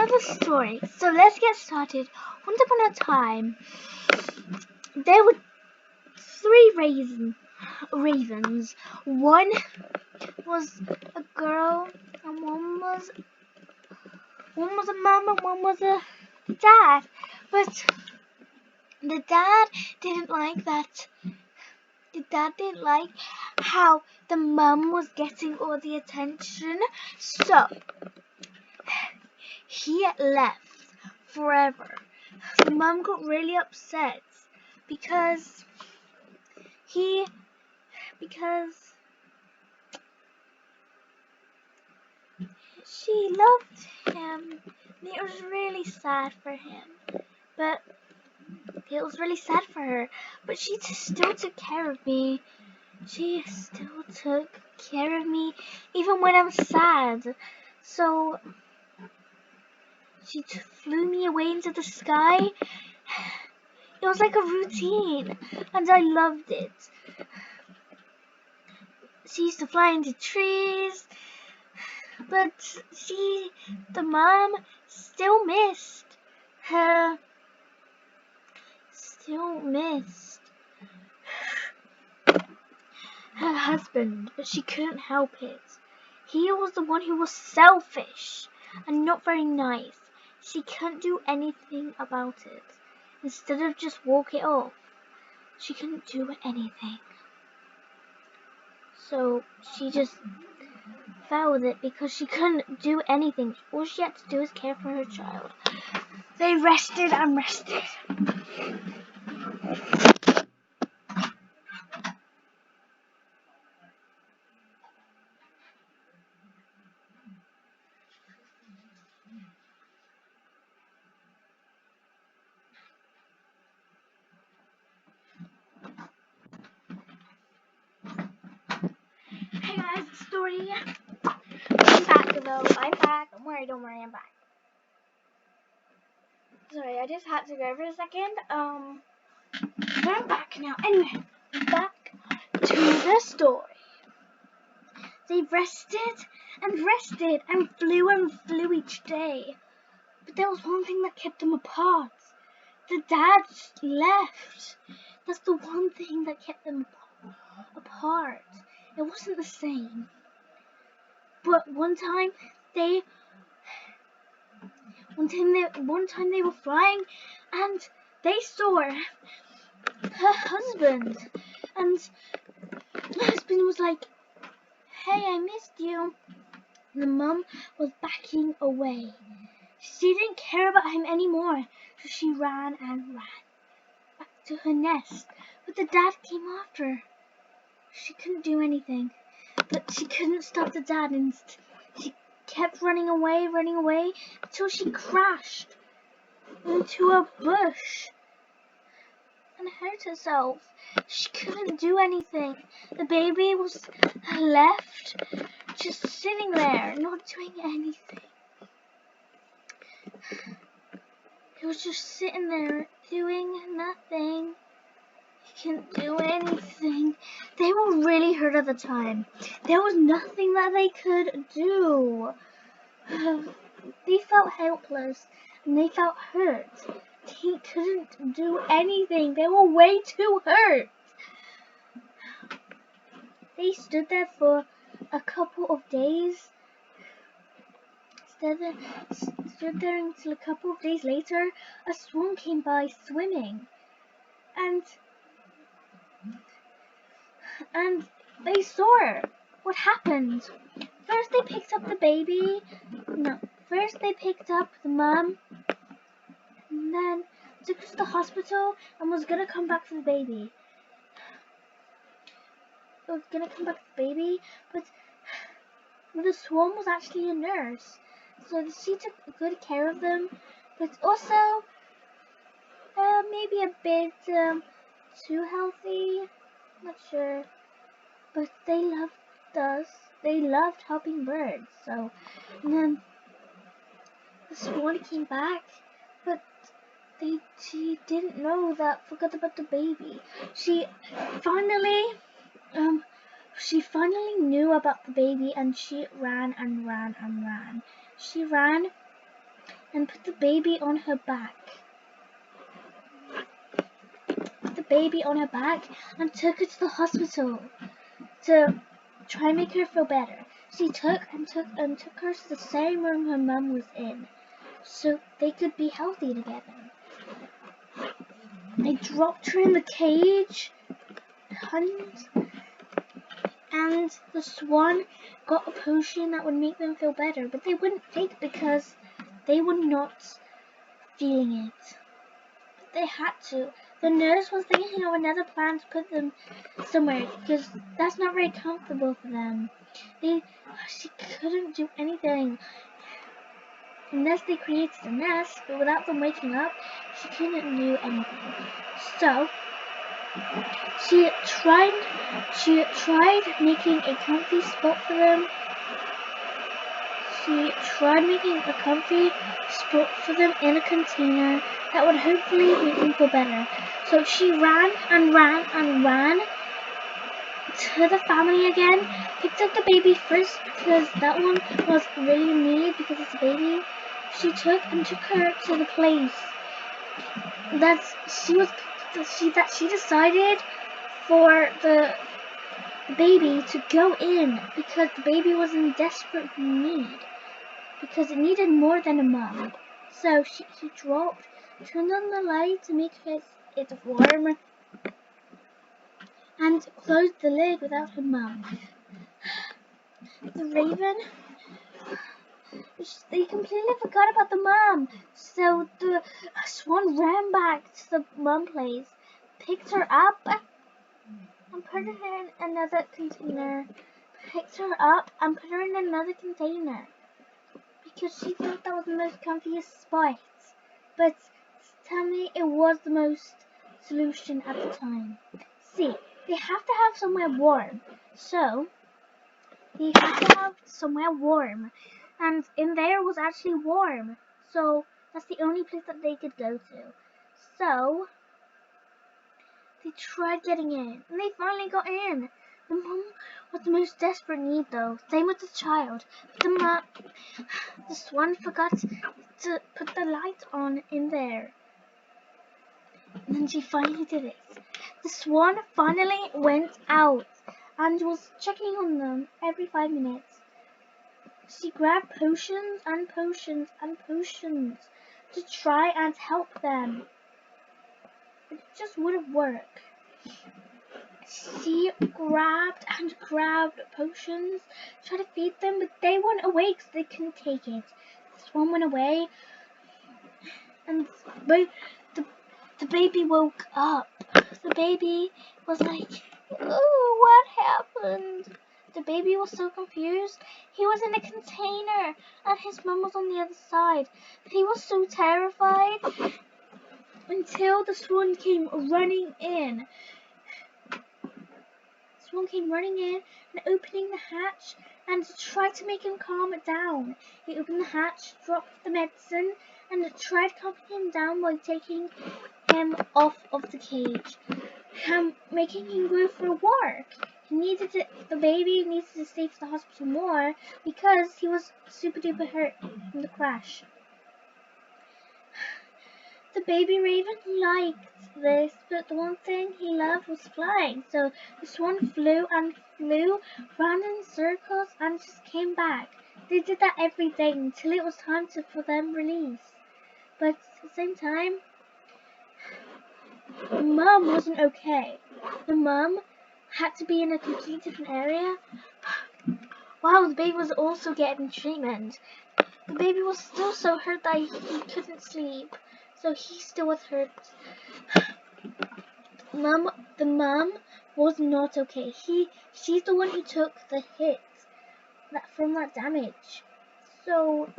another story. So let's get started. Once upon a time, there were three ravens. One was a girl, and one was a mum, and one was a dad. But the dad didn't like that. The dad didn't like how the mum was getting all the attention, so he left forever. The mum got really upset because she loved him. And it was really sad for him, but it was really sad for her. But she still took care of me. She still took care of me even when I'm sad. So she flew me away into the sky. It was like a routine, and I loved it. She used to fly into trees, but the mom, still missed her husband, but she couldn't help it. He was the one who was selfish and not very nice. She couldn't do anything about it. Instead of just walk it off, she couldn't do anything. So she just fell with it because she couldn't do anything. All she had to do was care for her child. They rested and rested. Hey guys, story. I'm back though. I'm back. Don't worry, I'm back. Sorry, I just had to go for a second. But I'm back now. Anyway, back to the story. They rested and flew each day. But there was one thing that kept them apart. The dad left. That's the one thing that kept them apart. It wasn't the same. But one time they were flying, and they saw her husband, and her husband was like, "Hey, I missed you." The mum was backing away. She didn't care about him anymore, so she ran back to her nest. But the dad came after her. She couldn't do anything, but she couldn't stop the dad, and she kept running away until she crashed into a bush and hurt herself. She couldn't do anything. The baby was left just sitting there, not doing anything. He was just sitting there doing nothing. He couldn't do anything. They were really hurt at the time. There was nothing that they could do. They felt helpless and they felt hurt. They couldn't do anything. They were way too hurt. They stood there for a couple of days. Stood there until a couple of days later, a swan came by swimming, and they saw her. What happened? First they picked up the baby. No, first they picked up the mum, and then took her to the hospital and was gonna come back for the baby. But the swan was actually a nurse, so she took good care of them. But also, maybe a bit too healthy. Not sure. But they loved us. They loved helping birds. So, and then the swan came back, but she didn't know that. Forgot about the baby. She finally knew about the baby, and she ran. She ran and put the baby on her back. Put the baby on her back and took her to the hospital to try and make her feel better. She took her to the same room her mum was in, so they could be healthy together. They dropped her in the cage, and the swan got a potion that would make them feel better, but they wouldn't take it because they were not feeling it. But they had to. The nurse was thinking of another plan to put them somewhere because that's not very comfortable for them. She couldn't do anything unless they created a nest, but without them waking up, she couldn't do anything. So she tried making a comfy spot for them. She tried making a comfy spot for them in a container that would hopefully make them feel better. So she ran and ran and ran to the family again, picked up the baby first because that one was really in need because it's a baby. She took her to the place that she decided for the baby to go in because the baby was in desperate need because it needed more than a mum. So he turned on the light to make it warm, and closed the lid without her mum. The raven, they completely forgot about the mum. So the swan ran back to the mum place, picked her up, and put her in another container. Picked her up and put her in another container because she thought that was the most comfiest spot. But tell me, it was the most solution at the time. See, they have to have somewhere warm. So they had to have somewhere warm, and in there was actually warm. So that's the only place that they could go to. So they tried getting in, and they finally got in. The mum was the most desperate need, though. Same with the child. But the swan forgot to put the light on in there. And then she finally did it. The swan finally went out and was checking on them every 5 minutes. She grabbed potions and potions and potions to try and help them. It just wouldn't work. She grabbed and grabbed potions, tried to feed them, but they weren't awake, so they couldn't take it. The swan went away, and the baby woke up. The baby was like, "Oh, what happened?" The baby was so confused. He was in a container, and his mum was on the other side. He was so terrified until the swan came running in. Swan came running in and opening the hatch and tried to make him calm down. He opened the hatch, dropped the medicine, and tried calming him down by taking him off of the cage, making him go for a walk. The baby needed to stay to the hospital more because he was super duper hurt from the crash. The baby raven liked this, but the one thing he loved was flying. So the swan flew and flew, ran in circles, and just came back. They did that every day until it was time for them release. But at the same time, the mum wasn't okay. The mum had to be in a completely different area. Wow, the baby was also getting treatment. The baby was still so hurt that he couldn't sleep. So he still was hurt. The mum was not okay. She's the one who took the hit from that damage. So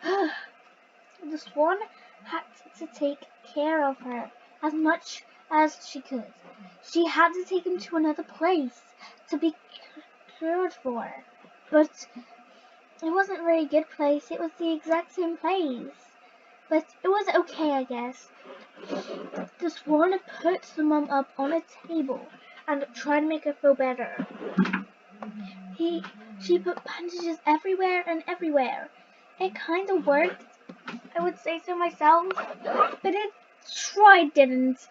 the swan had to take care of her as much as she could. She had to take him to another place to be cared for. But it wasn't a very good place. It was the exact same place. But it was okay, I guess. The swan put the mum up on a table and tried to make her feel better. She put bandages everywhere and everywhere. It kind of worked, I would say so myself, but it didn't.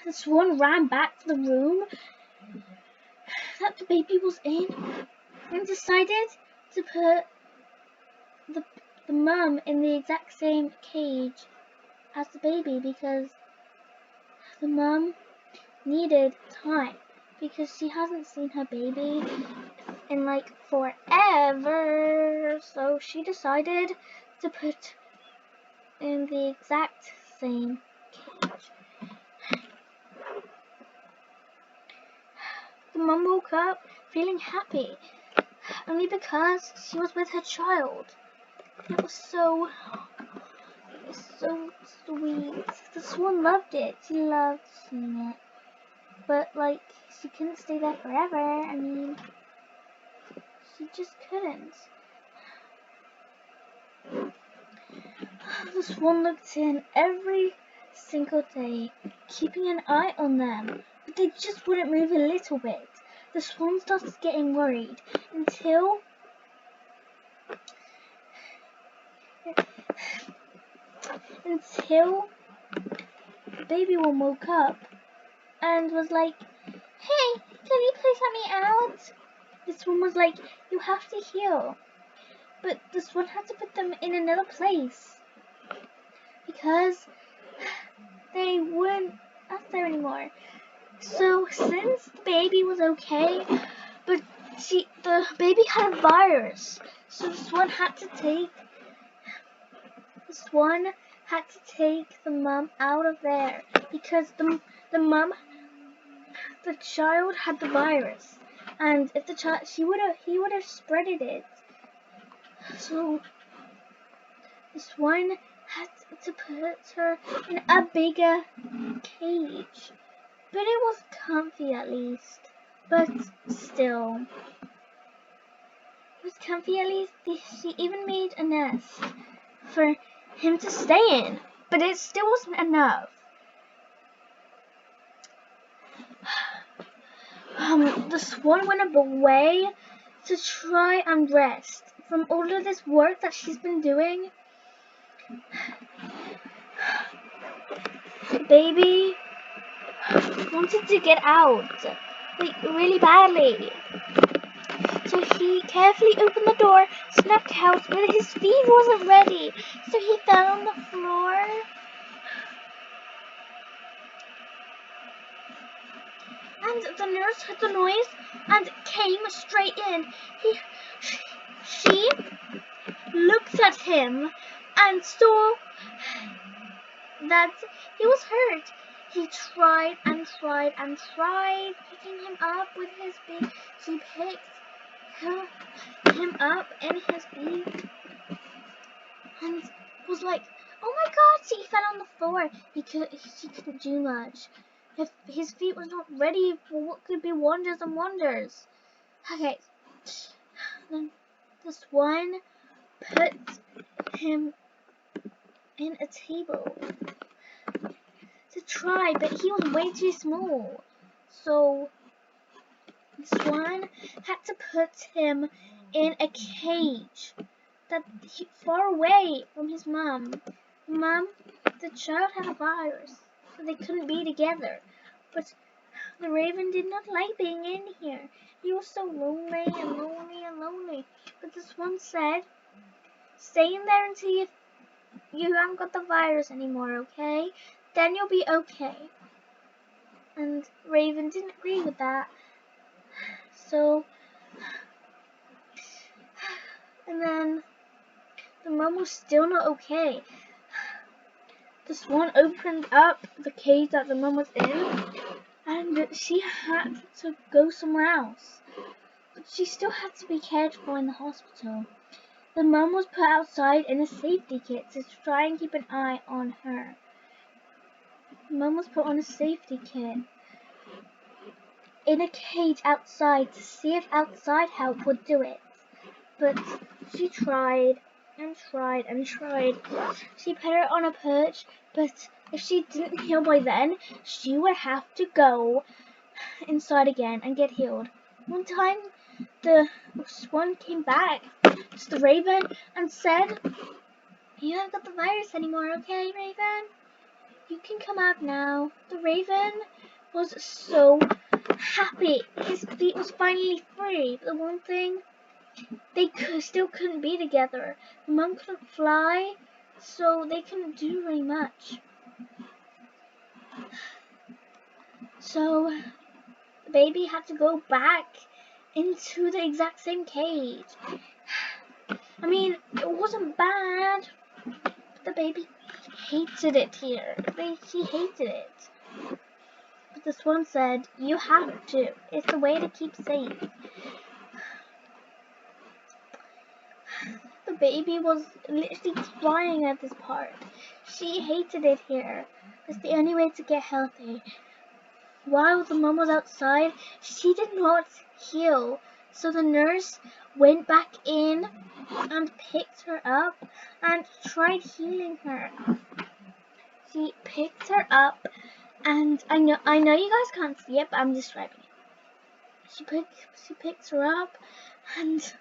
The swan ran back to the room that the baby was in and decided to put the mum in the exact same cage as the baby because the mum needed time because she hasn't seen her baby in like forever. So she decided to put in the exact same cage. The mum woke up feeling happy only because she was with her child. It was so sweet. The swan loved it. She loved seeing it. But like she couldn't stay there forever. I mean, she just couldn't. The swan looked in every single day, keeping an eye on them, but they just wouldn't move a little bit. The swan started getting worried until baby one woke up and was like, "Hey, can you please let me out?" This one was like, "You have to heal." But this one had to put them in another place because they weren't out there anymore. So since the baby was okay, but the baby had a virus, so the swan had to take the mum out of there because the child had the virus, and if the child he would have spreaded it. So the swan had to put her in a bigger cage, but it was comfy at least. But still, it was comfy at least. She even made a nest for him to stay in, but it still wasn't enough. The swan went away to try and rest from all of this work that she's been doing. The baby wanted to get out, like really badly. So he carefully opened the door, snuck out, but his feet wasn't ready, so he fell on the floor. And the nurse heard the noise and came straight in. She looked at him and saw that he was hurt. He tried and tried and tried picking him up with his beak. She picked him up in his beak and was like, "Oh my God!" He fell on the floor because she couldn't do much. If his feet was not ready for what could be wonders and wonders. Okay, then the swan put him in a table to try, but he was way too small. So the swan had to put him in a cage far away from his mum. The child had a virus, so they couldn't be together. But the raven did not like being in here. He was so lonely and lonely and lonely. But the swan said, "Stay in there until you haven't got the virus anymore, okay? Then you'll be okay." And Raven didn't agree with that. So, and then the mum was still not okay. The swan opened up the cage that the mum was in, and she had to go somewhere else. But she still had to be cared for in the hospital. The mum was put outside in a safety kit to try and keep an eye on her. The mum was put on a safety kit in a cage outside to see if outside help would do it. But she tried and tried and tried. She put her on a perch, but if she didn't heal by then, she would have to go inside again and get healed. One time, the swan came back to the raven and said, "You haven't got the virus anymore, okay, Raven? You can come out now." The raven was so happy. His feet was finally free. But the one thing, they still couldn't be together. The mum couldn't fly, so they couldn't do very much. So the baby had to go back into the exact same cage. I mean, it wasn't bad, but the baby hated it here. She hated it. But the swan said, "You have to. It's the way to keep safe." The baby was literally crying at this part. She hated it here. It's the only way to get healthy. While the mum was outside, she did not heal. So the nurse went back in and picked her up and tried healing her. She picked her up, and I know you guys can't see it, but I'm describing it. She picks her up, and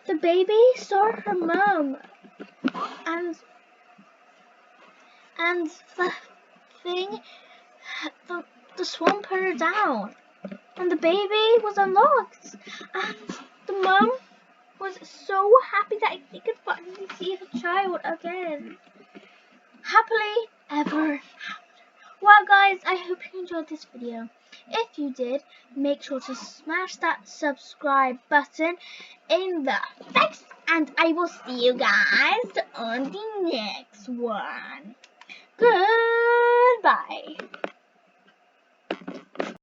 the baby saw her mum, and the thing, the swan put her down, and the baby was unlocked, and the mum was so happy that she could finally see her child again. Happily ever after. Well guys, I hope you enjoyed this video. If you did, make sure to smash that subscribe button in the face, and I will see you guys on the next one. Goodbye.